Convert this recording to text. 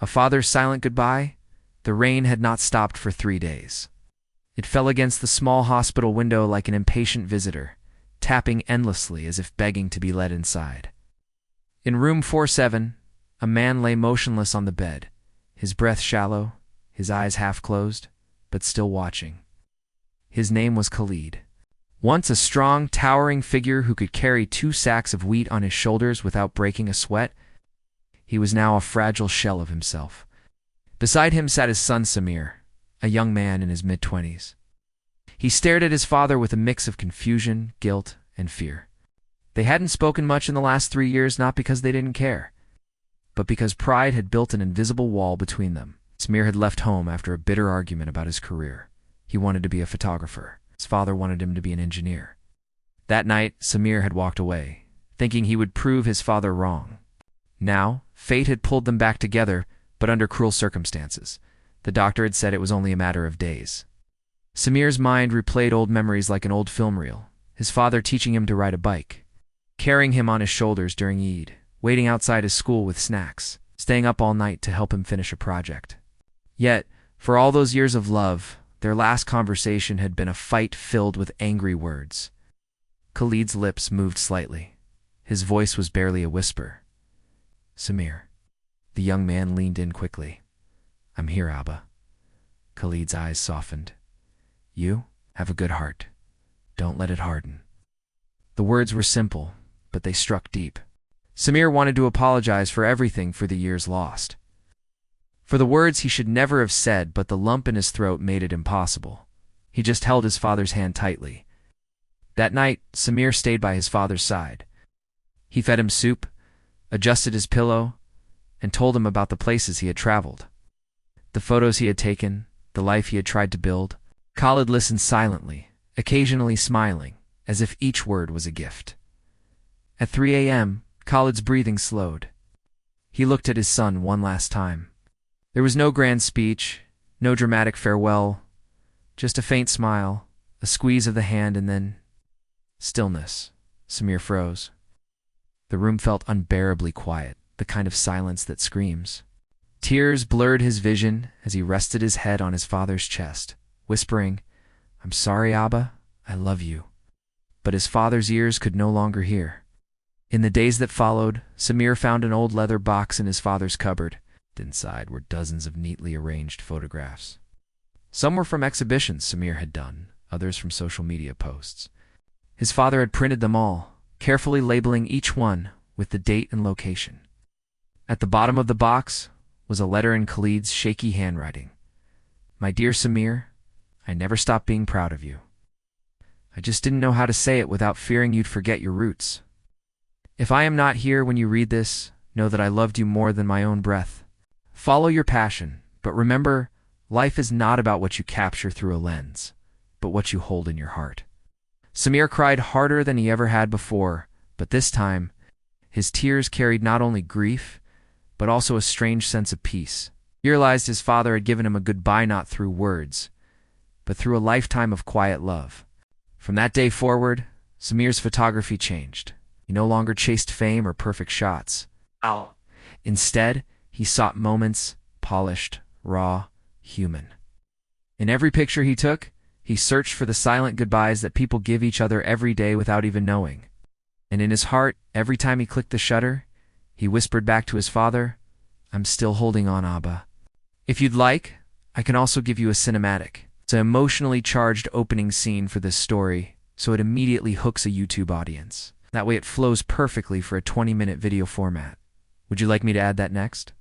A father's silent goodbye? The rain had not stopped for 3 days. It fell against the small hospital window like an impatient visitor, tapping endlessly as if begging to be let inside. In room 47, a man lay motionless on the bed, his breath shallow, his eyes half closed, but still watching. His name was Khalid. Once a strong, towering figure who could carry 2 sacks of wheat on his shoulders without breaking a sweat, he was now a fragile shell of himself. Beside him sat his son Samir, a young man in his mid-20s. He stared at his father with a mix of confusion, guilt, and fear. They hadn't spoken much in the last 3 years, not because they didn't care, but because pride had built an invisible wall between them. Samir had left home after a bitter argument about his career. He wanted to be a photographer. His father wanted him to be an engineer. That night, Samir had walked away, thinking he would prove his father wrong. Now, fate had pulled them back together, but under cruel circumstances. The doctor had said it was only a matter of days. Samir's mind replayed old memories like an old film reel. His father teaching him to ride a bike, carrying him on his shoulders during Eid, waiting outside his school with snacks, staying up all night to help him finish a project. Yet, for all those years of love, their last conversation had been a fight filled with angry words. Khalid's lips moved slightly. His voice was barely a whisper. "Samir." The young man leaned in quickly. "I'm here, Abba." Khalid's eyes softened. "You have a good heart. Don't let it harden." The words were simple, but they struck deep. Samir wanted to apologize for everything for the years lost. For the words he should never have said, but the lump in his throat made it impossible. He just held his father's hand tightly. That night, Samir stayed by his father's side. He fed him soup, adjusted his pillow, and told him about the places he had traveled, the photos he had taken, the life he had tried to build. Khalid listened silently, occasionally smiling, as if each word was a gift. At 3 a.m., Khalid's breathing slowed. He looked at his son one last time. There was no grand speech, no dramatic farewell, just a faint smile, a squeeze of the hand, and then stillness. Samir froze. The room felt unbearably quiet, the kind of silence that screams. Tears blurred his vision as he rested his head on his father's chest, whispering, "I'm sorry, Abba, I love you." But his father's ears could no longer hear. In the days that followed, Samir found an old leather box in his father's cupboard. Inside were dozens of neatly arranged photographs. Some were from exhibitions Samir had done, others from social media posts. His father had printed them all, carefully labeling each one with the date and location. At the bottom of the box was a letter in Khalid's shaky handwriting. "My dear Samir, I never stopped being proud of you. I just didn't know how to say it without fearing you'd forget your roots. If I am not here when you read this, know that I loved you more than my own breath. Follow your passion, but remember, life is not about what you capture through a lens, but what you hold in your heart." Samir cried harder than he ever had before, but this time, his tears carried not only grief, but also a strange sense of peace. He realized his father had given him a goodbye not through words, but through a lifetime of quiet love. From that day forward, Samir's photography changed. He no longer chased fame or perfect shots. Instead, he sought moments, polished, raw, human. In every picture he took, he searched for the silent goodbyes that people give each other every day without even knowing. And in his heart, every time he clicked the shutter, he whispered back to his father, "I'm still holding on, Abba." If you'd like, I can also give you a cinematic. It's an emotionally charged opening scene for this story, so it immediately hooks a YouTube audience. That way it flows perfectly for a 20-minute video format. Would you like me to add that next?